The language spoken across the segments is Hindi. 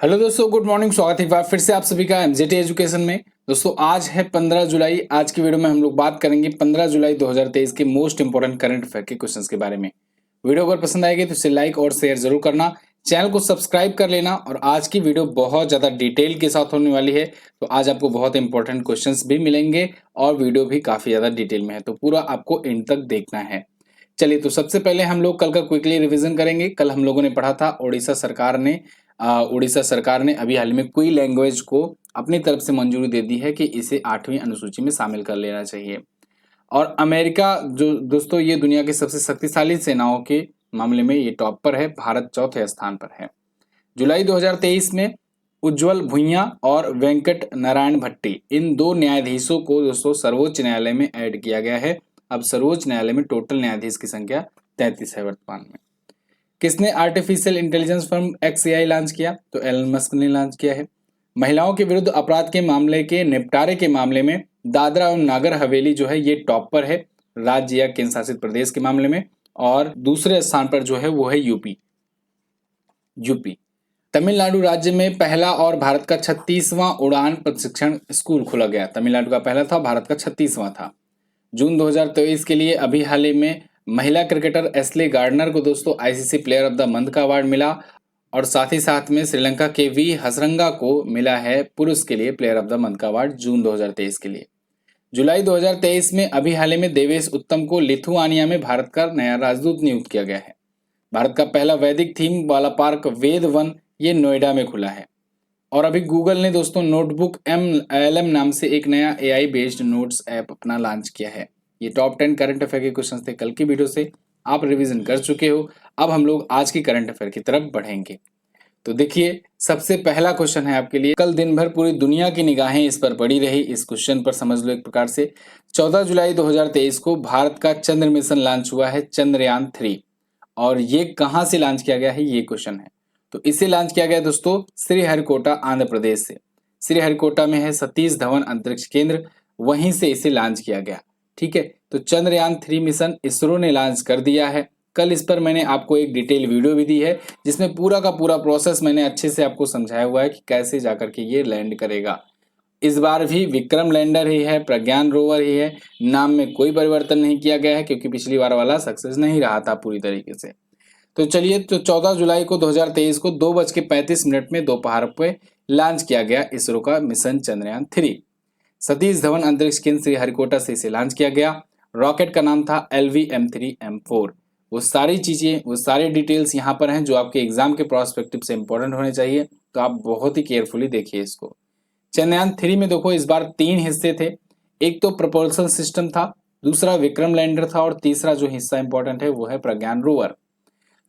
हेलो दोस्तों, गुड मॉर्निंग। स्वागत है एक बार फिर से आप सभी का एमजेटी एजुकेशन में। दोस्तों आज है 15 जुलाई। आज की वीडियो में हम लोग बात करेंगे 15 जुलाई 2023 के मोस्ट इंपोर्टेंट करंट अफेयर के क्वेश्चंस के बारे में। वीडियो अगर पसंद आएगी तो इसे लाइक और शेयर जरूर करना, चैनल को सब्सक्राइब कर लेना। और आज की वीडियो बहुत ज्यादा डिटेल के साथ होने वाली है, तो आज आपको बहुत इंपॉर्टेंट क्वेश्चंस भी मिलेंगे और वीडियो भी काफी ज्यादा डिटेल में है, तो पूरा आपको एंड तक देखना है। चलिए, तो सबसे पहले हम लोग कल का क्विकली रिवीजन करेंगे। कल हम लोगों ने पढ़ा था उड़ीसा सरकार ने अभी हाल में क्वी लैंग्वेज को अपनी तरफ से मंजूरी दे दी है कि इसे 8वीं अनुसूची में शामिल कर लेना चाहिए। और अमेरिका जो दोस्तों ये दुनिया की सबसे शक्तिशाली सेनाओं के मामले में ये टॉप पर है, भारत चौथे स्थान पर है। जुलाई 2023 में उज्जवल भुइयां और वेंकट नारायण भट्टी, इन दो न्यायाधीशों को दोस्तों सर्वोच्च न्यायालय में ऐड किया गया है। अब सर्वोच्च न्यायालय में टोटल न्यायाधीश की संख्या 33 है वर्तमान में। किसने artificial intelligence firm XAI launch किया? तो एलन मस्क ने लॉन्च किया है। महिलाओं के विरुद्ध अपराध के मामले के निपटारे के मामले में दादरा एवं नागर हवेली जो है ये टॉप पर है राज्य या केंद्र शासित प्रदेश के मामले में। और दूसरे स्थान पर जो है वो है यूपी। तमिलनाडु राज्य में पहला और भारत का 36वां उड़ान प्रशिक्षण स्कूल खोला गया। तमिलनाडु का पहला था, भारत का 36वां था। जून 2023 के लिए अभी हाल ही में महिला क्रिकेटर एस्ले गार्डनर को दोस्तों ICC player of the month का अवार्ड मिला। और साथ ही साथ में श्रीलंका के वी हसरंगा को मिला है पुरुष के लिए प्लेयर ऑफ द मंथ का अवार्ड जून 2023 के लिए। जुलाई 2023 में अभी हाल ही में देवेश उत्तम को लिथुआनिया में भारत का नया राजदूत नियुक्त किया गया है। भारत का पहला वैदिक थीम वाला पार्क वेद वन ये नोएडा में खुला है। और अभी गूगल ने दोस्तों नोटबुक LM नाम से एक नया AI बेस्ड नोट्स ऐप अपना लॉन्च किया है। ये टॉप 10 करंट अफेयर के क्वेश्चन थे कल की वीडियो से, आप रिवीजन कर चुके हो। अब हम लोग आज की करंट अफेयर की तरफ बढ़ेंगे। तो देखिए, सबसे पहला क्वेश्चन है आपके लिए। कल दिन भर पूरी दुनिया की निगाहें इस पर पड़ी रही। इस क्वेश्चन पर समझ लो एक प्रकार से 14 जुलाई 2023 को भारत का चंद्र मिशन लॉन्च हुआ है, चंद्रयान 3। और ये कहां से लॉन्च किया गया है, ये क्वेश्चन है। तो इसे लॉन्च किया गया दोस्तों श्रीहरिकोटा आंध्र प्रदेश से। श्रीहरिकोटा में है सतीश धवन अंतरिक्ष केंद्र, वहीं से इसे लॉन्च किया गया। ठीक है, तो चंद्रयान 3 मिशन इसरो ने लॉन्च कर दिया है। कल इस पर मैंने आपको एक डिटेल वीडियो भी दी है, जिसमें पूरा का पूरा प्रोसेस मैंने अच्छे से आपको समझाया हुआ है कि कैसे जाकर के ये लैंड करेगा। इस बार भी विक्रम लैंडर ही है, प्रज्ञान रोवर ही है, नाम में कोई परिवर्तन नहीं किया गया है, क्योंकि पिछली बार वाला सक्सेस नहीं रहा था पूरी तरीके से। तो चलिए, तो 14 जुलाई को 2023 को 2:35 में दोपहर पे लॉन्च किया गया इसरो का मिशन चंद्रयान 3। सतीश धवन अंतरिक्ष केंद्र श्रीहरिकोटा से इसे लॉन्च किया गया। रॉकेट का नाम था LV-M3M4। वो सारी चीजें, वो सारे डिटेल्स यहाँ पर हैं जो आपके एग्जाम के प्रोस्पेक्टिव से इंपॉर्टेंट होने चाहिए, तो आप बहुत ही केयरफुली देखिए इसको। चंद्रयान 3 में देखो इस बार 3 हिस्से थे। एक तो प्रपोल्सन सिस्टम था, दूसरा विक्रम लैंडर था, और तीसरा जो हिस्सा इंपॉर्टेंट है वो है प्रज्ञान रोवर।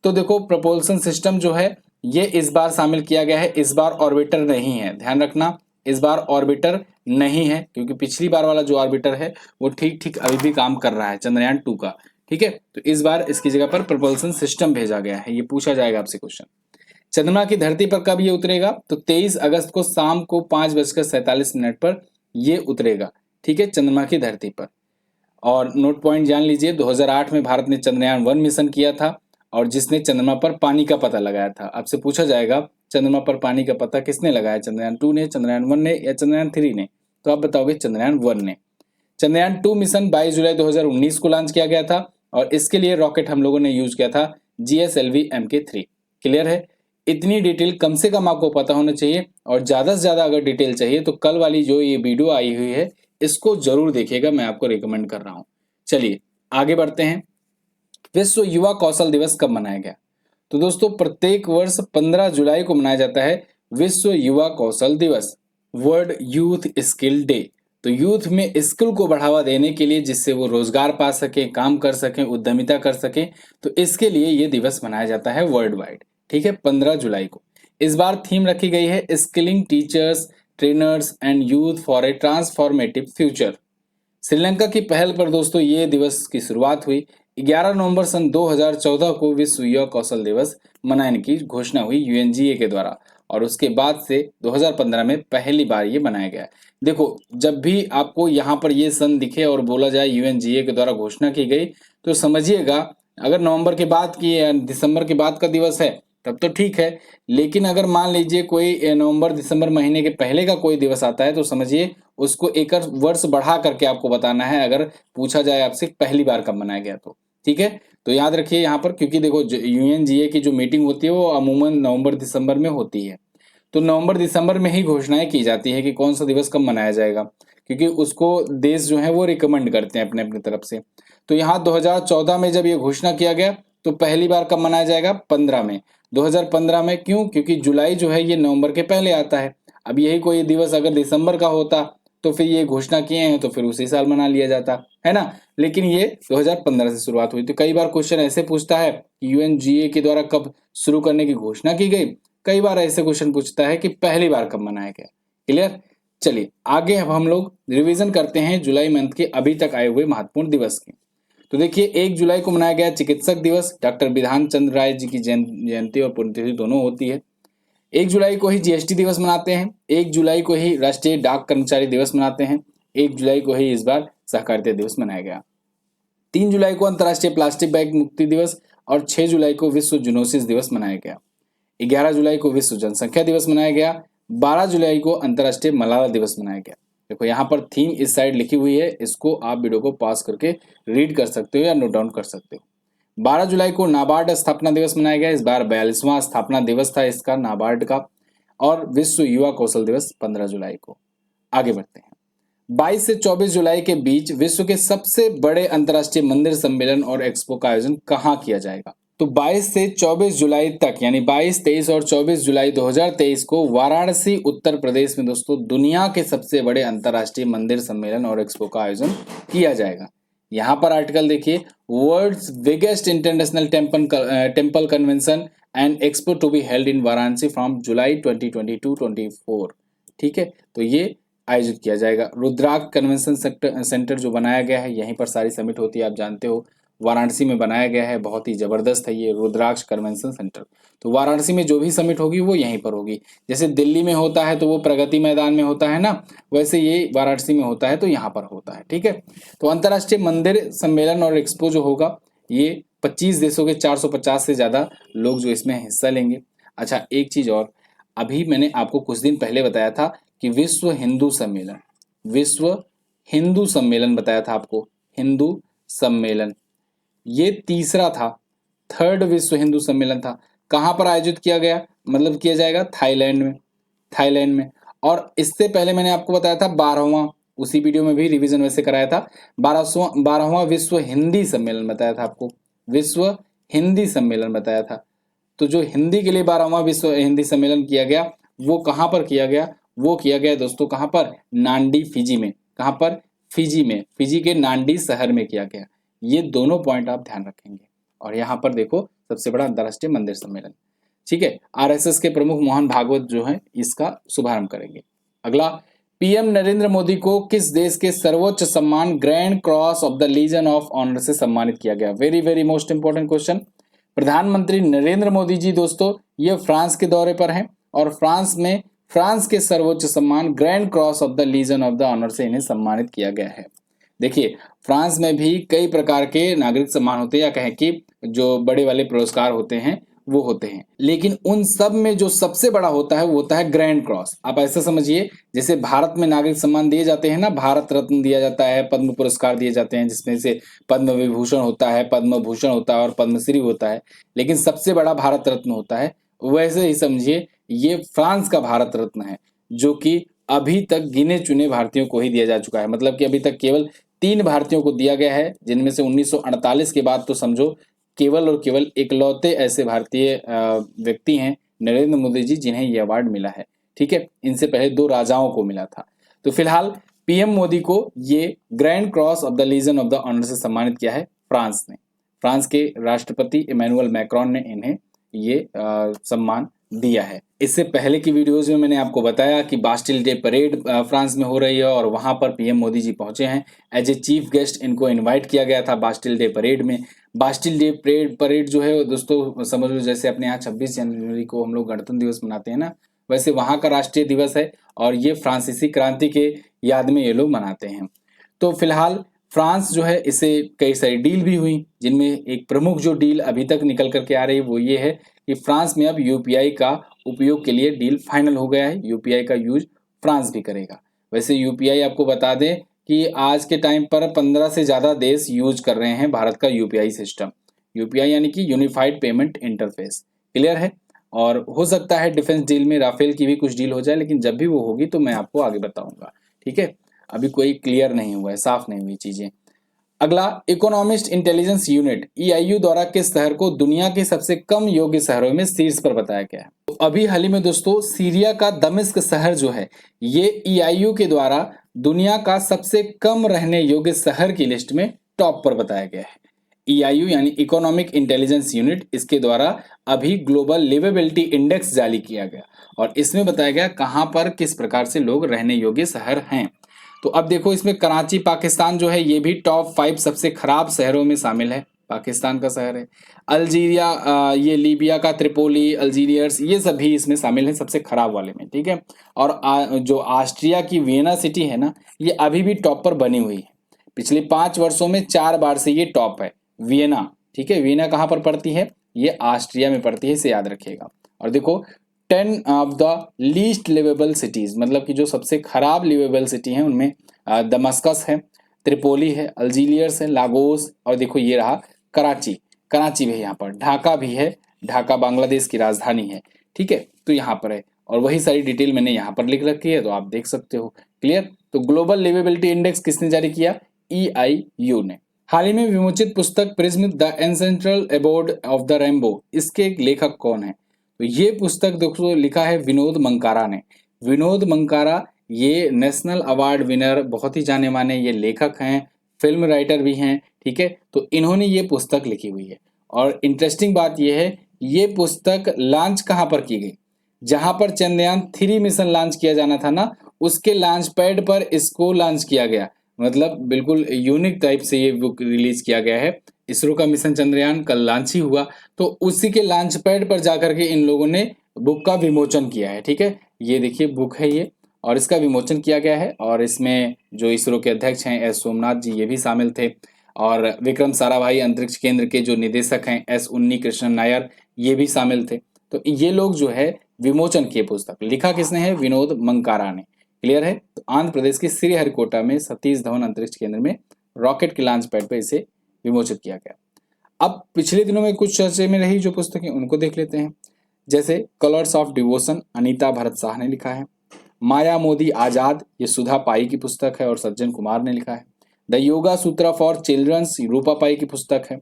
तो देखो, प्रपोल्सन सिस्टम जो है ये इस बार शामिल किया गया है। इस बार ऑर्बिटर नहीं है, ध्यान रखना, इस बार ऑर्बिटर नहीं है, क्योंकि पिछली बार वाला जो ऑर्बिटर है वो ठीक ठीक अभी भी काम कर रहा है, चंद्रयान 2 का। ठीक है, तो इस बार इसकी जगह पर प्रपोल्सन सिस्टम भेजा गया है। ये पूछा जाएगा आपसे क्वेश्चन। चंद्रमा की धरती पर कब ये उतरेगा? तो 23 अगस्त को शाम को 5:47 पर ये उतरेगा। ठीक है, चंद्रमा की धरती पर। और नोट पॉइंट जान लीजिए, 2008 में भारत ने चंद्रयान 1 मिशन किया था, और जिसने चंद्रमा पर पानी का पता लगाया था। आपसे पूछा जाएगा चंद्रमा पर पानी का पता किसने लगाया, चंद्रयान 2 ने, चंद्रयान 1 ने, या चंद्रयान 3 ने? तो आप बताओगे चंद्रयान 1 ने। चंद्रयान 2 मिशन 22 जुलाई 2019 को लॉन्च किया गया था, और इसके लिए रॉकेट हम लोगों ने यूज किया था GSLV MK3। क्लियर है? इतनी डिटेल कम से कम आपको पता होना चाहिए, और ज्यादा से ज्यादा अगर डिटेल चाहिए तो कल वाली जो ये वीडियो आई हुई है इसको जरूर देखिएगा, मैं आपको रिकमेंड कर रहा हूं। चलिए आगे बढ़ते हैं। विश्व युवा कौशल दिवस कब मनाया गया? तो दोस्तों प्रत्येक वर्ष 15 जुलाई को मनाया जाता है विश्व युवा कौशल दिवस, वर्ल्ड यूथ स्किल डे। तो यूथ में स्किल को बढ़ावा देने के लिए, जिससे वो रोजगार पा सके, काम कर सके, उद्यमिता कर सके, तो इसके लिए ये दिवस मनाया जाता है वर्ल्ड वाइड। ठीक है, 15 जुलाई को। इस बार थीम रखी गई है skilling teachers, trainers and youth for a transformative future. Sri Lanka की पहल पर दोस्तों ये दिवस की शुरुआत हुई। 11 नवंबर सन 2014 को विश्व युवा कौशल दिवस मनाने की घोषणा हुई UNGA के द्वारा, और उसके बाद से 2015 में पहली बार ये मनाया गया। देखो, जब भी आपको यहाँ पर ये सन दिखे और बोला जाए UNGA के द्वारा घोषणा की गई, तो समझिएगा अगर नवंबर के बाद की या दिसंबर के बाद का दिवस है तब तो ठीक है। लेकिन अगर मान लीजिए कोई नवंबर दिसंबर महीने के पहले का कोई दिवस आता है तो समझिए उसको एक वर्ष बढ़ा करके आपको बताना है, अगर पूछा जाए आपसे पहली बार कब मनाया गया तो। ठीक है, तो याद रखिए यहाँ पर, क्योंकि देखो यूएनजीए की जो मीटिंग होती है वो अमूमन नवंबर दिसंबर में होती है। तो नवंबर दिसंबर में ही घोषणाएं की जाती है कि कौन सा दिवस कब मनाया जाएगा, क्योंकि उसको देश जो है वो रिकमेंड करते हैं अपने अपनी तरफ से। तो यहाँ 2014 में जब ये घोषणा किया गया तो पहली बार कब मनाया जाएगा, 15 में। 2015 में क्यों, क्योंकि जुलाई जो है ये नवंबर के पहले आता है। अब यही कोई दिवस अगर दिसंबर का होता तो फिर ये घोषणा किए हैं तो फिर उसी साल मना लिया जाता है ना। लेकिन ये 2015 से शुरुआत हुई। तो कई बार क्वेश्चन ऐसे पूछता है कि यूएनजीए के द्वारा कब शुरू करने की घोषणा की गई, कई बार ऐसे क्वेश्चन पूछता है कि पहली बार कब मनाया गया। क्लियर। चलिए आगे अब हम लोग रिवीजन करते हैं जुलाई मंथ के अभी तक आए हुए महत्वपूर्ण दिवस की। तो देखिए 1 जुलाई को मनाया गया चिकित्सक दिवस, डॉक्टर बिधान चंद्र राय जी की जयंती और पुण्यतिथि दोनों होती है। 1 जुलाई को ही जीएसटी दिवस मनाते हैं। 1 जुलाई को ही राष्ट्रीय डाक कर्मचारी दिवस मनाते हैं। 1 जुलाई को ही इस बार सहकारिता दिवस मनाया गया। 3 जुलाई को अंतर्राष्ट्रीय प्लास्टिक बैग मुक्ति दिवस और 6 जुलाई को विश्व जूनोसिस दिवस मनाया गया। 11 जुलाई को विश्व जनसंख्या दिवस मनाया गया। 12 जुलाई को अंतर्राष्ट्रीय मलाला दिवस मनाया गया। देखो यहाँ पर थीम इस साइड लिखी हुई है, इसको आप वीडियो को पॉज करके रीड कर सकते हो या नोट डाउन कर सकते हो। 12 जुलाई को नाबार्ड स्थापना दिवस मनाया गया। इस बार 42वां स्थापना दिवस था इसका नाबार्ड का। और विश्व युवा कौशल दिवस 15 जुलाई को। आगे बढ़ते हैं। 22 से 24 जुलाई के बीच विश्व के सबसे बड़े अंतर्राष्ट्रीय मंदिर सम्मेलन और एक्सपो का आयोजन कहाँ किया जाएगा। तो 22 से 24 जुलाई तक यानी 22, 23 और 24 जुलाई 2023 को वाराणसी उत्तर प्रदेश में दोस्तों दुनिया के सबसे बड़े अंतर्राष्ट्रीय मंदिर सम्मेलन और एक्सपो का आयोजन किया जाएगा। यहाँ पर आर्टिकल देखिए, world's biggest international temple convention and expo to be held in Varanasi from July 2022-24। ठीक है, तो ये आयोजित किया जाएगा। रुद्राक्ष कन्वेंशन सेंटर जो बनाया गया है, यहीं पर सारी समिट होती है, आप जानते हो वाराणसी में बनाया गया है। बहुत ही जबरदस्त है ये रुद्राक्ष कन्वेंशन सेंटर। तो वाराणसी में जो भी समिट होगी वो यहीं पर होगी। जैसे दिल्ली में होता है तो वो प्रगति मैदान में होता है ना, वैसे ये वाराणसी में होता है तो यहाँ पर होता है। ठीक है, तो अंतर्राष्ट्रीय मंदिर सम्मेलन और एक्सपो जो होगा ये 25 देशों के 450 से ज्यादा लोग जो इसमें हिस्सा लेंगे। अच्छा एक चीज और, अभी मैंने आपको कुछ दिन पहले बताया था कि विश्व हिंदू सम्मेलन बताया था आपको, हिंदू सम्मेलन ये तीसरा था, थर्ड विश्व हिंदू सम्मेलन था। कहाँ पर आयोजित किया गया, मतलब किया जाएगा थाईलैंड में। और इससे पहले मैंने आपको बताया था 12वां, उसी वीडियो में भी रिवीजन वैसे कराया था, 12वां विश्व हिंदी सम्मेलन बताया था आपको, विश्व हिंदी सम्मेलन बताया था। तो जो हिंदी के लिए 12वां विश्व हिंदी सम्मेलन किया गया वो कहाँ पर किया गया, वो किया गया दोस्तों कहाँ पर, नांडी फिजी में। कहाँ पर, फिजी में, फिजी के नांडी शहर में किया गया। ये दोनों पॉइंट आप ध्यान रखेंगे। और यहाँ पर देखो सबसे बड़ा अंतर्राष्ट्रीय मंदिर सम्मेलन। ठीक है, आरएसएस के प्रमुख मोहन भागवत जो है इसका शुभारंभ करेंगे। अगला, पीएम नरेंद्र मोदी को किस देश के सर्वोच्च सम्मान grand cross of the legion of honour से सम्मानित किया गया। Very very most important question. प्रधानमंत्री नरेंद्र मोदी जी दोस्तों ये फ्रांस के दौरे पर हैं और फ्रांस के सर्वोच्च सम्मान grand cross of the legion of the honour से इन्हें सम्मानित किया गया है। देखिए फ्रांस में भी कई प्रकार के नागरिक सम्मान होते हैं, या कहें कि जो बड़े वाले पुरस्कार होते हैं वो होते हैं, लेकिन उन सब में जो सबसे बड़ा होता है वो होता है ग्रैंड क्रॉस। आप ऐसा समझिए जैसे भारत में नागरिक सम्मान दिए जाते हैं ना, भारत रत्न दिया जाता है, पद्म पुरस्कार दिए जाते हैं जिसमें से पद्म विभूषण होता है, पद्म भूषण होता है और पद्मश्री होता है, लेकिन सबसे बड़ा भारत रत्न होता है। वैसे ही समझिए ये फ्रांस का भारत रत्न है जो कि अभी तक गिने चुने भारतीयों को ही दिया जा चुका है। मतलब कि अभी तक केवल 3 भारतीयों को दिया गया है, जिनमें से 1948 के बाद तो समझो केवल और केवल इकलौते ऐसे भारतीय व्यक्ति हैं नरेंद्र मोदी जी जिन्हें यह अवार्ड मिला है। ठीक है, इनसे पहले 2 राजाओं को मिला था। तो फिलहाल पीएम मोदी को ये grand cross of the legion of the honour से सम्मानित किया है फ्रांस ने। फ्रांस के राष्ट्रपति इमैनुअल मैक्रोन ने इन्हें ये सम्मान दिया है। इससे पहले की वीडियोज में मैंने आपको बताया कि बास्टिल डे परेड फ्रांस में हो रही है और वहां पर पीएम मोदी जी पहुंचे हैं एज ए चीफ गेस्ट। इनको इनवाइट किया गया था बास्टिल डे परेड में। बास्टिल डे परेड जो है दोस्तों समझ लो जैसे अपने यहाँ 26 जनवरी को हम लोग गणतंत्र दिवस मनाते हैं ना, वैसे वहाँ का राष्ट्रीय दिवस है और ये फ्रांसीसी क्रांति के याद में ये लोग मनाते हैं। तो फिलहाल फ्रांस जो है इससे कई सारी डील भी हुई, जिनमें एक प्रमुख जो डील अभी तक निकल करके आ रही है वो ये है कि फ्रांस में अब यूपीआई का उपयोग के लिए डील फाइनल हो गया है। यूपीआई का यूज फ्रांस भी करेगा। वैसे यूपीआई आपको बता दें कि आज के टाइम पर 15 से ज़्यादा देश यूज कर रहे हैं भारत का यूपीआई सिस्टम। यूपीआई यानी कि यूनिफाइड पेमेंट इंटरफेस। क्लियर है? और हो सकता है डिफेंस डील में राफेल की भी कुछ डील हो जाए, लेकिन जब भी वो होगी तो मैं आपको आगे बताऊंगा। ठीक है, अभी कोई क्लियर नहीं हुआ है, साफ नहीं हुई चीजें। अगला, इकोनॉमिस्ट इंटेलिजेंस यूनिट ईआईयू द्वारा किस शहर को दुनिया के सबसे कम योग्य शहरों में शीर्ष पर बताया गया है? तो अभी हाल ही में दोस्तों सीरिया का दमिश्क शहर जो है ये ईआईयू के द्वारा दुनिया का सबसे कम रहने योग्य शहर की लिस्ट में टॉप पर बताया गया है। ईआईयू यानी इकोनॉमिक इंटेलिजेंस यूनिट, इसके द्वारा अभी ग्लोबल लिवेबिलिटी इंडेक्स जारी किया गया और इसमें बताया गया कहां पर किस प्रकार से लोग रहने योग्य शहर हैं। तो अब देखो इसमें कराची पाकिस्तान जो है ये भी टॉप 5 सबसे खराब शहरों में शामिल है। पाकिस्तान का शहर है। अल्जीरिया, ये लीबिया का त्रिपोली, अल्जीरियर्स, ये सभी इसमें शामिल है सबसे खराब वाले में। ठीक है, और जो ऑस्ट्रिया की वियना सिटी है ना, ये अभी भी टॉप पर बनी हुई है। पिछले 5 वर्षों में 4 बार से ये टॉप है वियना। ठीक है, वियना कहाँ पर पड़ती है? ये ऑस्ट्रिया में पड़ती है, इसे याद रखिएगा। और देखो 10 of the least liveable cities, मतलब कि जो सबसे खराब लिवेबल सिटी हैं उनमें दमस्कस है, त्रिपोली है, अल्जीरियर्स है, लागोस, और देखो ये रहा कराची। कराची भी है यहाँ पर, ढाका भी है, ढाका बांग्लादेश की राजधानी है। ठीक है, तो यहाँ पर है और वही सारी डिटेल मैंने यहाँ पर लिख रखी है, तो आप देख सकते हो। क्लियर? तो ग्लोबल लिवेबिलिटी इंडेक्स किसने जारी किया? ईआईयू ने। हाल ही में विमोचित पुस्तक prism the essential abode of the rainbow, इसके लेखक कौन है? तो ये पुस्तक दोस्तों लिखा है विनोद मंकारा ने। विनोद मंकारा ये नेशनल अवार्ड विनर, बहुत ही जाने माने ये लेखक हैं, फिल्म राइटर भी हैं। ठीक है, तो इन्होंने ये पुस्तक लिखी हुई है। और इंटरेस्टिंग बात ये है, ये पुस्तक लॉन्च कहाँ पर की गई? जहां पर चंद्रयान 3 मिशन लॉन्च किया जाना था ना, उसके लॉन्च पैड पर इसको लॉन्च किया गया। मतलब बिल्कुल यूनिक टाइप से ये बुक रिलीज किया गया है। इसरो का मिशन चंद्रयान कल लॉन्च ही हुआ, तो उसी के लॉन्च पैड पर जाकर के इन लोगों ने बुक का विमोचन किया है। ठीक है, ये देखिए बुक है ये, और इसका विमोचन किया गया है। और इसमें जो इसरो के अध्यक्ष हैं एस सोमनाथ जी, ये भी शामिल थे। और विक्रम साराभाई अंतरिक्ष केंद्र के जो निदेशक हैं एस उन्नी कृष्णन नायर, ये भी शामिल थे। तो ये लोग जो है विमोचन किए पुस्तक। लिखा किसने है? विनोद मंकारा ने। क्लियर है? तो आंध्र प्रदेश के श्रीहरिकोटा में सतीश धवन अंतरिक्ष केंद्र में रॉकेट के लॉन्च पैड पर इसे विमोचित किया गया। अब पिछले दिनों में कुछ चर्चे में रही जो पुस्तकें, उनको देख लेते हैं। जैसे colours of devotion, Anita Bharat Shah ने लिखा है। माया मोदी आजाद, ये सुधा पाई की पुस्तक है और सज्जन कुमार ने लिखा है। द योगा सूत्र फॉर चिल्ड्रंस, रूपा पाई की पुस्तक है।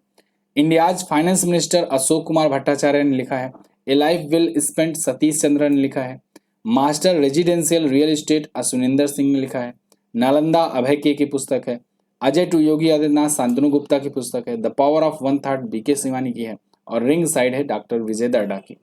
India's finance minister Ashok Kumar Bhattacharya ने लिखा है। A life well spent, Satish Chandra ने लिखा है। Master residential real estate, Suninder Singh ने लिखा है। नालंदा, अभय के की पुस्तक है। अजय टू योगी आदित्यनाथ, शांतनु गुप्ता की पुस्तक है। The power of one thought, BK Shivani की है। और रिंग साइड है डॉक्टर विजय दर्डा की।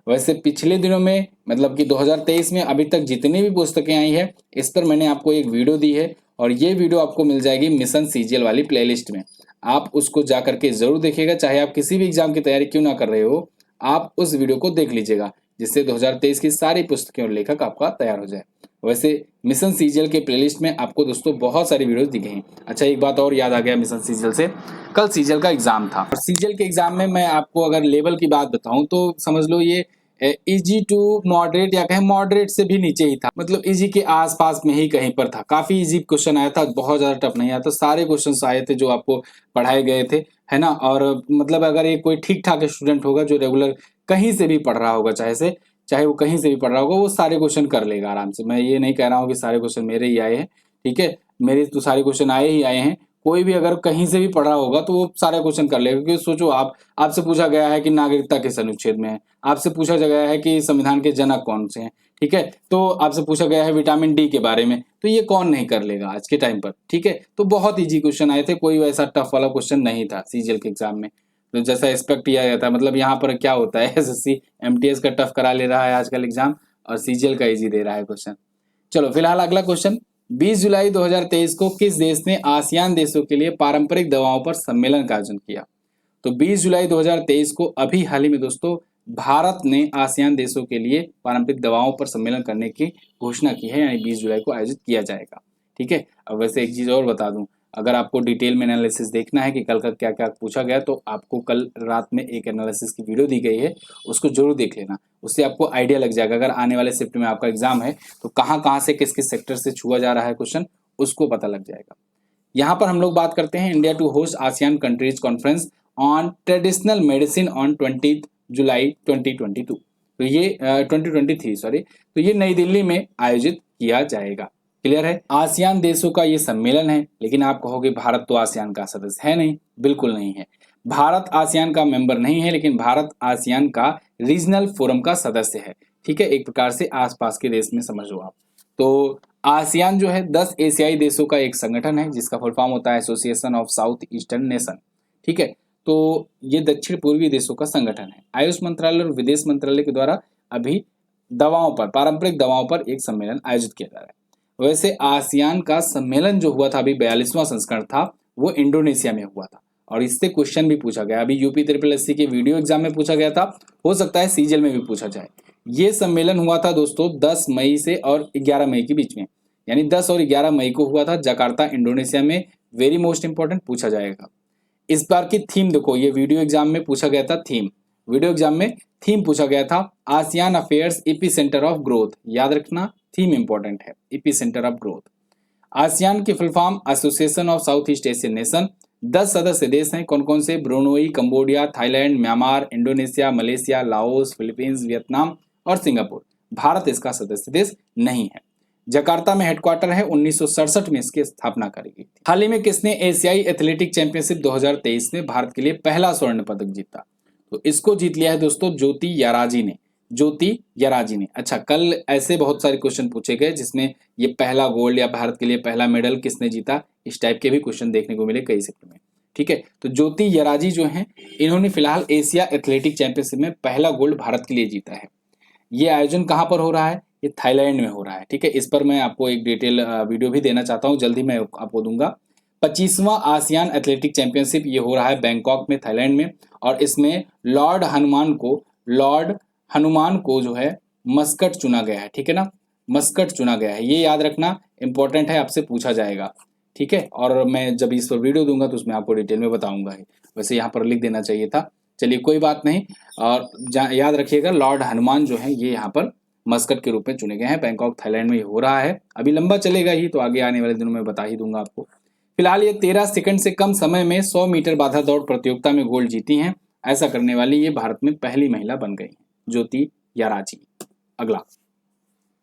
वैसे पिछले दिनों में, मतलब कि 2023 में अभी तक जितनी भी पुस्तकें आई है, इस पर मैंने आपको एक वीडियो दी है और ये वीडियो आपको मिल जाएगी मिशन सीजीएल वाली प्लेलिस्ट में। आप उसको जा करके जरूर देखिएगा, चाहे आप किसी भी एग्जाम की तैयारी क्यों ना कर रहे हो, आप उस वीडियो को देख लीजिएगा, जिससे 2023 की सारी पुस्तकें और लेखक आपका तैयार हो जाए। वैसे मिशन सीजीएल के प्लेलिस्ट में आपको दोस्तों बहुत सारी वीडियोस दिखे हैं। अच्छा, एक बात और याद आ गया मिशन सीजीएल से, कल सीजीएल का एग्जाम था और सीजीएल के एग्जाम में मैं आपको अगर लेवल की बात बताऊं तो समझ लो ये इजी टू मॉडरेट या कहें मॉडरेट से भी नीचे ही था, मतलब इजी के आसपास में ही कहीं पर था। काफी इजी क्वेश्चन आया था, बहुत ज्यादा टफ नहीं आया था, सारे क्वेश्चन आए थे जो आपको पढ़ाए गए थे, है ना। और मतलब अगर ये कोई ठीक ठाक स्टूडेंट होगा जो रेगुलर कहीं से भी पढ़ रहा होगा, चाहे वो कहीं से भी पढ़ रहा होगा, वो सारे क्वेश्चन कर लेगा आराम से। मैं ये नहीं कह रहा हूँ कि सारे क्वेश्चन मेरे ही आए हैं, ठीक है, मेरे तो सारे क्वेश्चन आए ही आए हैं। कोई भी अगर कहीं से भी पढ़ रहा होगा तो वो सारे क्वेश्चन कर लेगा। क्योंकि सोचो आपसे पूछा गया है कि नागरिकता किस अनुच्छेद में है, आपसे पूछा गया है कि संविधान के जनक कौन से हैं, ठीक है, तो आपसे पूछा गया है विटामिन डी के बारे में, तो ये कौन नहीं कर लेगा आज के टाइम पर। ठीक है, तो बहुत ईजी क्वेश्चन आए थे, कोई वैसा टफ वाला क्वेश्चन नहीं था सीजीएल के एग्जाम में, तो जैसा एक्सपेक्ट किया जाता है। मतलब यहाँ पर क्या होता है, एसएससी एमटीएस का टफ करा ले रहा है आजकल एग्जाम और सीजीएल का इजी दे रहा है क्वेश्चन। चलो फिलहाल अगला क्वेश्चन, 20 जुलाई 2023 को किस देश ने आसियान देशों के लिए पारंपरिक दवाओं पर सम्मेलन का आयोजन किया? तो 20 जुलाई 2023 को अभी हाल ही में दोस्तों भारत ने आसियान देशों के लिए पारंपरिक दवाओं पर सम्मेलन करने की घोषणा की है, यानी 20 जुलाई को आयोजित किया जाएगा। ठीक है, अब वैसे एक चीज और बता दूं, अगर आपको डिटेल में एनालिसिस देखना है कि कल का क्या क्या पूछा गया, तो आपको कल रात में एक एनालिसिस की वीडियो दी गई है, उसको जरूर देख लेना। उससे आपको आइडिया लग जाएगा अगर आने वाले शिफ्ट में आपका एग्जाम है तो कहाँ कहाँ से किस किस सेक्टर से छुआ जा रहा है क्वेश्चन, उसको पता लग जाएगा। यहाँ पर हम लोग बात करते हैं India to host ASEAN countries conference on traditional medicine on 20 July 2022। तो ये 2023 सॉरी, तो ये नई दिल्ली में आयोजित किया जाएगा। क्लियर है। आसियान देशों का ये सम्मेलन है, लेकिन आप कहोगे भारत तो आसियान का सदस्य है नहीं। बिल्कुल नहीं है, भारत आसियान का मेंबर नहीं है, लेकिन भारत आसियान का रीजनल फोरम का सदस्य है। ठीक है, एक प्रकार से आसपास के देश में समझ लो आप। तो आसियान जो है 10 एशियाई देशों का एक संगठन है, जिसका फुल फॉर्म होता है association of south eastern nation. ठीक है, तो ये दक्षिण पूर्वी देशों का संगठन है। आयुष मंत्रालय और विदेश मंत्रालय के द्वारा अभी दवाओं पर, पारंपरिक दवाओं पर एक सम्मेलन आयोजित किया जा रहा है। वैसे आसियान का सम्मेलन जो हुआ था, अभी 42वां संस्करण था, वो इंडोनेशिया में हुआ था और इससे क्वेश्चन भी पूछा गया। अभी यूपी SSC के वीडियो एग्जाम में पूछा गया था, हो सकता है सीजीएल में भी पूछा जाए। ये सम्मेलन हुआ था दोस्तों 10 मई से और 11 मई के बीच में, यानी 10 और 11 मई को हुआ था जकार्ता इंडोनेशिया में। वेरी मोस्ट इंपॉर्टेंट पूछा जाएगा। इस बार की थीम देखो, ये वीडियो एग्जाम में पूछा गया था थीम, वीडियो एग्जाम में थीम पूछा गया था ASEAN affairs epicentre of growth. याद रखना, थीम इंपॉर्टेंट है, epicentre of growth. ASEAN की full form association of south east Asian nation. 10 सदस्य देश हैं। कौन कौन से? Brunei, Cambodia, Thailand, Myanmar, Indonesia, Malaysia, Laos, Philippines, Vietnam और सिंगापुर। भारत इसका सदस्य देश नहीं है। जकार्ता में हेडक्वार्टर है। 1967 में इसकी स्थापना करी गई थी। हाल ही में किसने एशियाई एथलेटिक चैंपियनशिप 2023 में भारत के लिए पहला स्वर्ण पदक जीता? तो इसको जीत लिया है दोस्तों ज्योति याराजी ने। ज्योति याराजी ने। अच्छा, कल ऐसे बहुत सारे क्वेश्चन पूछे गए जिसमें ये पहला गोल्ड या भारत के लिए पहला मेडल किसने जीता, इस टाइप के भी क्वेश्चन देखने को मिले कई शिफ्ट में। ठीक है, तो ज्योति याराजी जो हैं, इन्होंने फिलहाल एशिया एथलेटिक चैंपियनशिप में पहला गोल्ड भारत के लिए जीता है। ये आयोजन कहाँ पर हो रहा है? ये थाईलैंड में हो रहा है। ठीक है, इस पर मैं आपको एक डिटेल वीडियो भी देना चाहता हूँ, जल्दी मैं आपको दूंगा। 25वां आसियान एथलेटिक चैंपियनशिप ये हो रहा है बैंकॉक में, थाईलैंड में, और इसमें लॉर्ड हनुमान को जो है मस्कट चुना गया है। ठीक है ना, मस्कट चुना गया है, ये याद रखना, इंपॉर्टेंट है, आपसे पूछा जाएगा। ठीक है, और मैं जब इस पर वीडियो दूंगा तो उसमें आपको डिटेल में बताऊंगा ही। वैसे यहाँ पर लिख देना चाहिए था, चलिए कोई बात नहीं। और याद रखिएगा, लॉर्ड हनुमान जो है ये यहाँ पर मस्कट के रूप में चुने गए हैं। बैंकॉक थाईलैंड में हो रहा है। अभी लंबा चलेगा ही, तो आगे आने वाले दिनों में बता ही दूंगा आपको। फिलहाल ये 13 सेकंड से कम समय में 100 मीटर बाधा दौड़ प्रतियोगिता में गोल्ड जीती हैं। ऐसा करने वाली ये भारत में पहली महिला बन गई, ज्योति याराजी। अगला,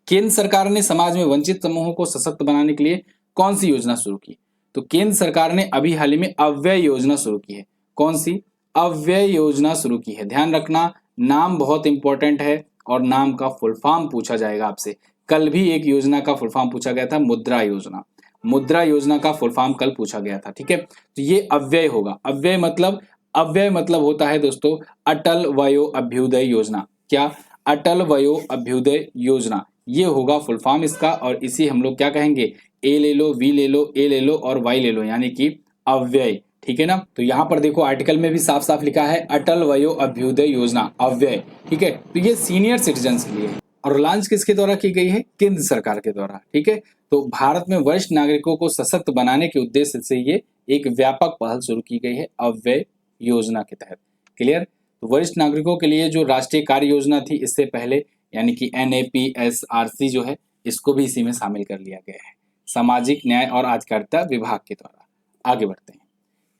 केंद्र सरकार ने समाज में वंचित समूहों को सशक्त बनाने के लिए कौन सी योजना शुरू की? तो केंद्र सरकार ने अभी हाल ही में अव्यय योजना शुरू की है। कौन सी? अव्यय योजना शुरू की है। ध्यान रखना, नाम बहुत इंपॉर्टेंट है और नाम का फुल फॉर्म पूछा जाएगा आपसे। कल भी एक योजना का फुल फॉर्म पूछा गया था, मुद्रा योजना। मुद्रा योजना का फुल फॉर्म कल पूछा गया था। ठीक है, तो ये अव्यय होगा। अव्यय मतलब होता है दोस्तों अटल वयो अभ्युदय योजना। क्या? अटल वयो अभ्युदय योजना, ये होगा फुल फॉर्म इसका। और इसी हम लोग क्या कहेंगे? ए ले लो, वी ले लो, ए ले लो और वाई ले लो, यानी कि अव्यय। ठीक है ना, तो यहाँ पर देखो आर्टिकल में भी साफ साफ लिखा है अटल वयो अभ्युदय योजना, अव्यय। ठीक है, तो ये सीनियर सिटीजन के लिए है और लॉन्च किसके द्वारा की गई है? केंद्र सरकार के द्वारा। ठीक है, तो भारत में वरिष्ठ नागरिकों को सशक्त बनाने के उद्देश्य से ये एक व्यापक पहल शुरू की गई है अव्यय योजना के तहत। क्लियर? तो वरिष्ठ नागरिकों के लिए जो राष्ट्रीय कार्य योजना थी इससे पहले, यानी कि NAPSRC जो है, इसको भी इसी में शामिल कर लिया गया है, सामाजिक न्याय और अधिकारिता विभाग के द्वारा। आगे बढ़ते हैं।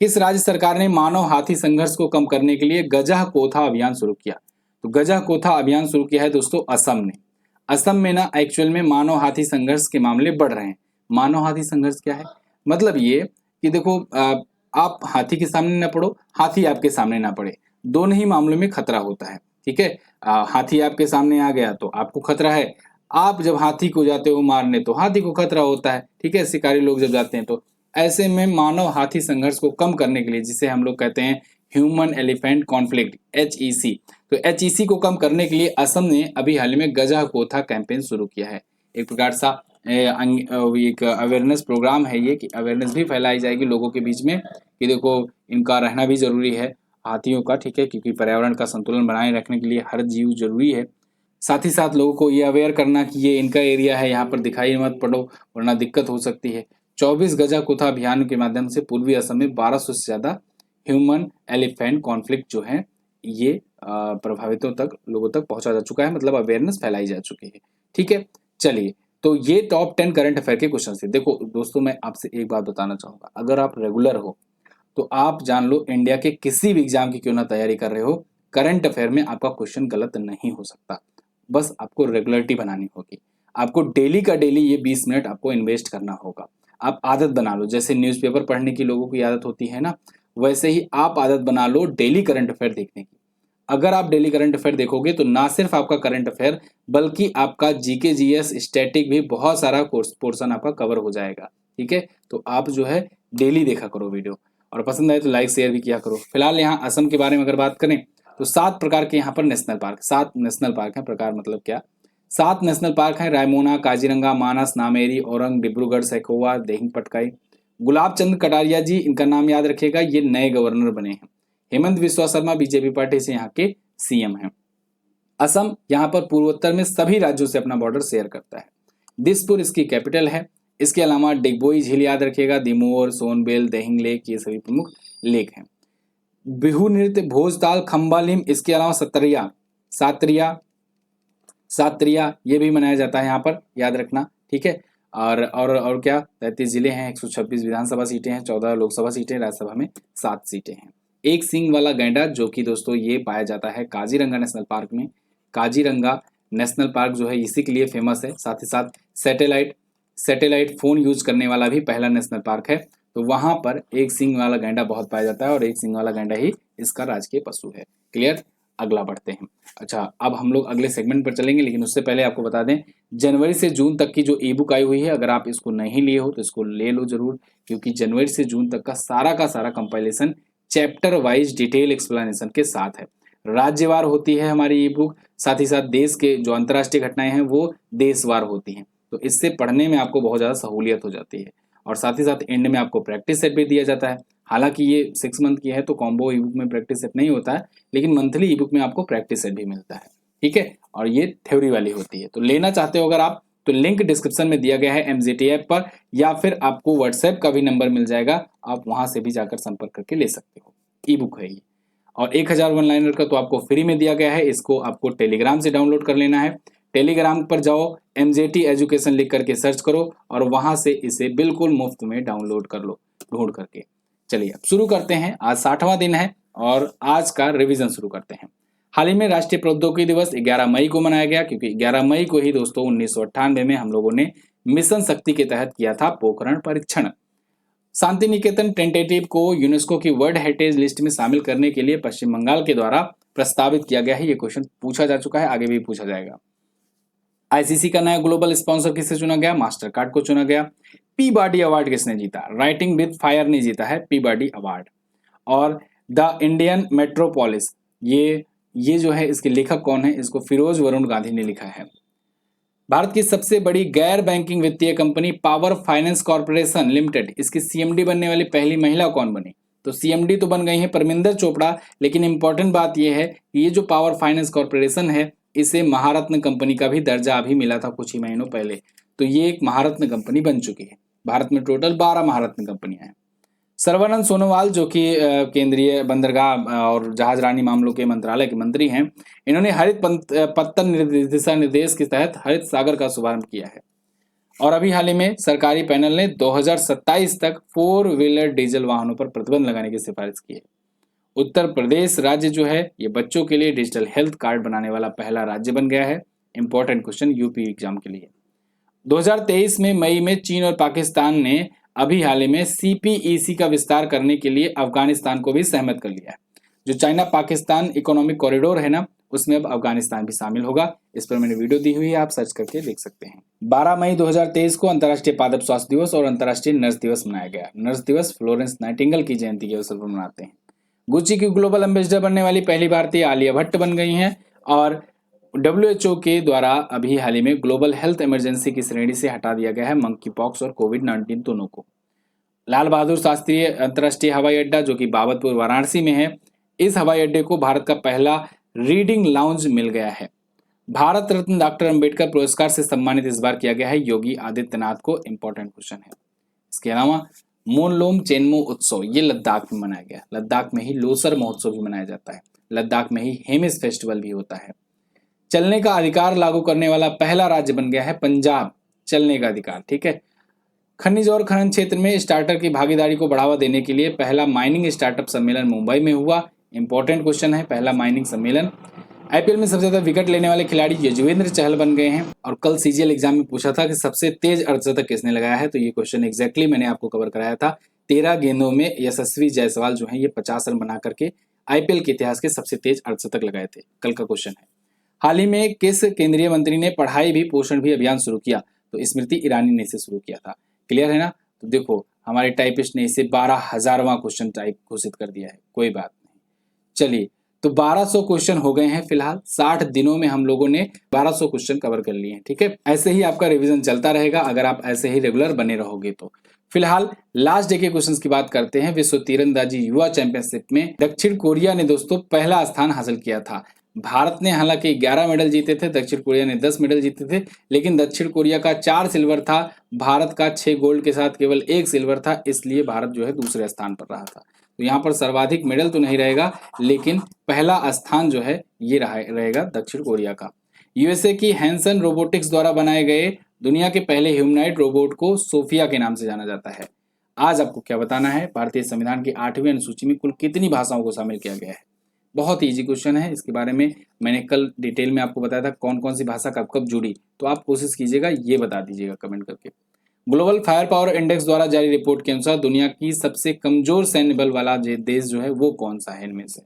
किस राज्य सरकार ने मानव हाथी संघर्ष को कम करने के लिए गजा कोथा अभियान शुरू किया? तो गजा कोथा अभियान शुरू किया है दोस्तों असम ने। असम में ना एक्चुअल में मानव हाथी संघर्ष के मामले बढ़ रहे हैं। मानव हाथी संघर्ष क्या है? मतलब ये कि देखो, आप हाथी के सामने ना पड़ो, हाथी आपके सामने ना पड़े, दोनों ही मामलों में खतरा होता है। ठीक है, हाथी आपके सामने आ गया तो आपको खतरा है, आप जब हाथी को जाते हो मारने तो हाथी को खतरा होता है। ठीक है, शिकारी लोग जब जाते हैं तो ऐसे में मानव हाथी संघर्ष को कम करने के लिए, जिसे हम लोग कहते हैं ह्यूमन एलिफेंट कॉन्फ्लिक्ट, HEC, तो HEC को कम करने के लिए असम ने अभी हाल में गजा कोथा कैंपेन शुरू किया है। एक प्रकार सा एक अवेयरनेस प्रोग्राम है ये, कि अवेयरनेस भी फैलाई जाएगी लोगों के बीच में कि देखो इनका रहना भी जरूरी है, हाथियों का। ठीक है, क्योंकि पर्यावरण का संतुलन बनाए रखने के लिए हर जीव जरूरी है। साथ ही साथ लोगों को ये अवेयर करना कि ये इनका एरिया है, यहाँ पर दिखाई मत पड़ो वरना दिक्कत हो सकती है। 24 गजा कुथा अभियान के माध्यम से पूर्वी असम में 1200 से ज्यादा ह्यूमन एलिफेंट कॉन्फ्लिक्ट जो है ये प्रभावितों तक, लोगों तक पहुंचा जा चुका है, मतलब अवेयरनेस फैलाई जा चुकी है। ठीक है, चलिए, तो ये टॉप 10 करंट अफेयर के क्वेश्चन थे। देखो दोस्तों, मैं आपसे एक बात बताना चाहूंगा, अगर आप रेगुलर हो तो आप जान लो इंडिया के किसी भी एग्जाम की क्यों ना तैयारी कर रहे हो, करंट अफेयर में आपका क्वेश्चन गलत नहीं हो सकता। बस आपको रेगुलरिटी बनानी होगी, आपको डेली का डेली ये 20 मिनट आपको इन्वेस्ट करना होगा। आप आदत बना लो, जैसे न्यूज़पेपर पढ़ने की लोगों की आदत होती है ना, वैसे ही आप आदत बना लो डेली करंट अफेयर देखने की। अगर आप डेली करंट अफेयर देखोगे तो ना सिर्फ आपका करंट अफेयर बल्कि आपका जीके जीएस स्टैटिक भी बहुत सारा पोर्शन आपका कवर हो जाएगा। ठीक है, तो आप जो है डेली देखा करो वीडियो, और पसंद आए तो लाइक शेयर भी किया करो। फिलहाल यहाँ असम के बारे में अगर बात करें तो 7 प्रकार के यहाँ पर नेशनल पार्क, 7 नेशनल पार्क हैं। प्रकार मतलब क्या, 7 नेशनल पार्क हैं, रायमोना, काजीरंगा, मानस, नामेरी, औरंग, डिब्रूगढ़, सैखोवा, देहिंग पटकाई। गुलाब चंद कटारिया जी, इनका नाम याद रखिएगा, ये नए गवर्नर बने हैं। हेमंत बिस्वा शर्मा बीजेपी पार्टी से यहाँ के सीएम हैं। असम यहाँ पर पूर्वोत्तर में सभी राज्यों से अपना बॉर्डर शेयर करता है। दिसपुर इसकी कैपिटल है। इसके अलावा डिगबोई झील याद रखिएगा, दिमोर, सोनबेल, देहिंग लेक, ये सभी प्रमुख लेक हैं। बिहू नृत्य, भोजताल, खम्बालिम, इसके अलावा सत्रिया, सात्रिया, सात्रिया ये भी मनाया जाता है यहाँ पर, याद रखना। ठीक है, और क्या, 33 जिले हैं, 126 विधानसभा सीटें हैं, 14 लोकसभा सीटें, राज्यसभा में 7 सीटें हैं। एक सींग वाला गैंडा जो कि दोस्तों ये पाया जाता है काजीरंगा नेशनल पार्क में। काजीरंगा नेशनल पार्क जो है इसी के लिए फेमस है। साथ ही साथ सैटेलाइट फोन यूज करने वाला भी पहला नेशनल पार्क है। तो वहां पर एक सींग वाला गैंडा बहुत पाया जाता है और एक सींग वाला गैंडा ही इसका राजकीय पशु है। क्लियर, अगला बढ़ते हैं। अच्छा, अब हम लोग अगले सेगमेंट पर चलेंगे, लेकिन उससे पहले आपको बता दें जनवरी से जून तक की जो ई बुक आई हुई है, अगर आप इसको नहीं लिए हो तो इसको ले लो जरूर, क्योंकि जनवरी से जून तक का सारा compilation chapter wise detail explanation के साथ है। राज्यवार होती है हमारी ई बुक, साथ ही साथ देश के जो अंतर्राष्ट्रीय घटनाएं हैं वो देशवार होती हैं। तो इससे पढ़ने में आपको बहुत ज़्यादा सहूलियत हो जाती है, और साथ ही साथ एंड में आपको प्रैक्टिस सेट भी दिया जाता है। हालांकि ये 6 मंथ की है तो कॉम्बो ई बुक में प्रैक्टिस सेट नहीं होता है, लेकिन मंथली ई बुक में आपको प्रैक्टिस सेट भी मिलता है। ठीक है, और ये थ्योरी वाली होती है। तो लेना चाहते हो अगर आप, तो लिंक डिस्क्रिप्शन में दिया गया है MGT ऐप पर, या फिर आपको व्हाट्सएप का भी नंबर मिल जाएगा, आप वहां से भी जाकर संपर्क करके ले सकते हो। ई बुक है ये, और 1000 वन लाइनर का तो आपको फ्री में दिया गया है। इसको आपको टेलीग्राम से डाउनलोड कर लेना है। टेलीग्राम पर जाओ, MJT एजुकेशन लिख करके सर्च करो और वहां से इसे बिल्कुल मुफ्त में डाउनलोड कर लो ढूंढ करके। चलिए अब शुरू करते हैं। आज 60वां दिन है और आज का रिवीजन शुरू करते हैं। हाल ही में राष्ट्रीय प्रौद्योगिकी दिवस 11 मई को मनाया गया, क्योंकि 11 मई को ही दोस्तों 1998 में हम लोगों ने मिशन शक्ति के तहत किया था पोखरण परीक्षण। शांति निकेतन टेंटेटिव को यूनेस्को की वर्ल्ड हेरिटेज लिस्ट में शामिल करने के लिए पश्चिम बंगाल के द्वारा प्रस्तावित किया गया है। ये क्वेश्चन पूछा जा चुका है, आगे भी पूछा जाएगा। ICC का नया ग्लोबल स्पॉन्सर किसे चुना गया, मास्टर कार्ड को चुना गया। पीबार्डी अवार्ड किसने जीता, राइटिंग विद फायर ने जीता है पीबार्डी अवार्ड। और द इंडियन मेट्रोपोलिस, ये जो है इसके लेखक कौन है, इसको फिरोज वरुण गांधी ने लिखा है। भारत की सबसे बड़ी गैर बैंकिंग वित्तीय company power finance corporation limited, इसकी CMD बनने वाली पहली महिला कौन बनी, तो CMD तो बन गई है परमिंदर चोपड़ा, लेकिन इंपॉर्टेंट बात यह है कि ये जो पावर फाइनेंस कॉर्पोरेशन है इसे महारत्न कंपनी का भी दर्जा अभी मिला था कुछ ही महीनों पहले, तो ये एक महारत्न कंपनी बन चुकी है। भारत में टोटल 12 महारत्न कंपनियां हैं। सर्बानंद सोनोवाल जो कि केंद्रीय बंदरगाह और जहाजरानी मामलों के मंत्रालय के मंत्री हैं, इन्होंने हरित पत्तन दिशा निर्देश के तहत हरित सागर का शुभारंभ किया है। और अभी हाल ही में सरकारी पैनल ने 2027 तक 4 व्हीलर डीजल वाहनों पर प्रतिबंध लगाने की सिफारिश की है। उत्तर प्रदेश राज्य जो है ये बच्चों के लिए डिजिटल हेल्थ कार्ड बनाने वाला पहला राज्य बन गया है। इंपॉर्टेंट क्वेश्चन यूपी एग्जाम के लिए। 2023 में मई में चीन और पाकिस्तान ने अभी हाल ही में CPEC का विस्तार करने के लिए अफगानिस्तान को भी सहमत कर लिया है। जो चाइना पाकिस्तान इकोनॉमिक कॉरिडोर है ना, उसमें अब अफगानिस्तान भी शामिल होगा। इस पर मैंने वीडियो दी हुई है, आप सर्च करके देख सकते हैं। 12 मई 2023 को अंतर्राष्ट्रीय पादप स्वास्थ्य दिवस और अंतर्राष्ट्रीय नर्स दिवस मनाया गया। नर्स दिवस फ्लोरेंस नाइटिंगेल की जयंती के अवसर पर मनाते हैं। गुच्ची की ग्लोबल एम्बेसडर बनने वाली पहली भारतीय आलिया भट्ट बन गई हैं। और WHO के द्वारा अभी हाल ही में ग्लोबल हेल्थ इमरजेंसी की श्रेणी से हटा दिया गया है मंकी पॉक्स और कोविड-19 दोनों को। लाल बहादुर शास्त्री अंतर्राष्ट्रीय हवाई अड्डा जो कि बाबतपुर वाराणसी में है, इस हवाई अड्डे को भारत का पहला रीडिंग लाउंज मिल गया है। भारत रत्न डॉक्टर अंबेडकर पुरस्कार से सम्मानित इस बार किया गया है योगी आदित्यनाथ को। इंपॉर्टेंट क्वेश्चन है। इसके अलावा मोनलोम चेनमो उत्सव ये लद्दाख में मनाया गया। लद्दाख में ही लोसर महोत्सव भी मनाया जाता है। लद्दाख में ही हेमिस फेस्टिवल भी होता है। चलने का अधिकार लागू करने वाला पहला राज्य बन गया है पंजाब, चलने का अधिकार, ठीक है। खनिज और खनन क्षेत्र में स्टार्टअप की भागीदारी को बढ़ावा देने के लिए पहला माइनिंग स्टार्टअप सम्मेलन मुंबई में हुआ। इंपॉर्टेंट क्वेश्चन है, पहला माइनिंग सम्मेलन। आईपीएल में सबसे ज्यादा विकेट लेने वाले खिलाड़ी युजवेंद्र चहल बन गए हैं। और कल सीजीएल एग्जाम में पूछा था कि सबसे तेज अर्धशतक किसने लगाया है, तो ये क्वेश्चन एग्जैक्टली मैंने आपको कवर कराया था। 13 गेंदों में यशस्वी जायसवाल जो है ये 50 रन बना करके आईपीएल के इतिहास के सबसे तेज अर्धशतक लगाए थे। कल का क्वेश्चन है। हाल ही में किस केंद्रीय मंत्री ने पढ़ाई भी पोषण भी अभियान शुरू किया, तो स्मृति ईरानी ने इसे शुरू किया था। क्लियर है ना। तो देखो हमारे टाइपिस्ट ने इसे 12,000वां क्वेश्चन टाइप घोषित कर दिया है, कोई बात नहीं। चलिए तो 1200 क्वेश्चन हो गए हैं फिलहाल। 60 दिनों में हम लोगों ने 1200 क्वेश्चन कवर कर लिए हैं, ठीक है। ऐसे ही आपका रिवीजन चलता रहेगा अगर आप ऐसे ही रेगुलर बने रहोगे तो। फिलहाल लास्ट डे के क्वेश्चंस की बात करते हैं। विश्व तीरंदाजी युवा चैंपियनशिप में दक्षिण कोरिया ने दोस्तों पहला स्थान हासिल किया था। भारत ने हालांकि 11 मेडल जीते थे, दक्षिण कोरिया ने 10 मेडल जीते थे, लेकिन दक्षिण कोरिया का 4 सिल्वर था, भारत का 6 गोल्ड के साथ केवल 1 सिल्वर था, इसलिए भारत जो है दूसरे स्थान पर रहा था। तो यहाँ पर सर्वाधिक मेडल तो नहीं रहेगा, लेकिन पहला स्थान जो है ये रहेगा दक्षिण कोरिया का। यूएसए की हैंसन रोबोटिक्स द्वारा बनाए गए दुनिया के पहले ह्यूमनॉइड रोबोट को सोफिया के नाम से जाना जाता है। आज आपको क्या बताना है, भारतीय संविधान की 8वीं अनुसूची में कुल कितनी भाषाओं को शामिल किया गया है। बहुत इजी क्वेश्चन है, इसके बारे में मैंने कल डिटेल में आपको बताया था कौन कौन सी भाषा कब कब जुड़ी, तो आप कोशिश कीजिएगा ये बता दीजिएगा कमेंट करके। ग्लोबल फायर पावर इंडेक्स द्वारा जारी रिपोर्ट के अनुसार दुनिया की सबसे कमजोर सैन्य बल वाला देश जो है वो कौन सा है इनमें से।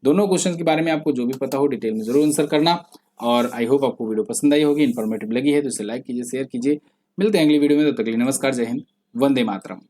दोनों क्वेश्चन के बारे में आपको जो भी पता हो डिटेल में जरूर आंसर करना। और आई होप आपको वीडियो पसंद आई होगी, इन्फॉर्मेटिव लगी है तो इसे लाइक कीजिए, शेयर कीजिए। मिलते हैं अगली वीडियो में, तब तक के लिए नमस्कार, जय हिंद, वंदे मातरम।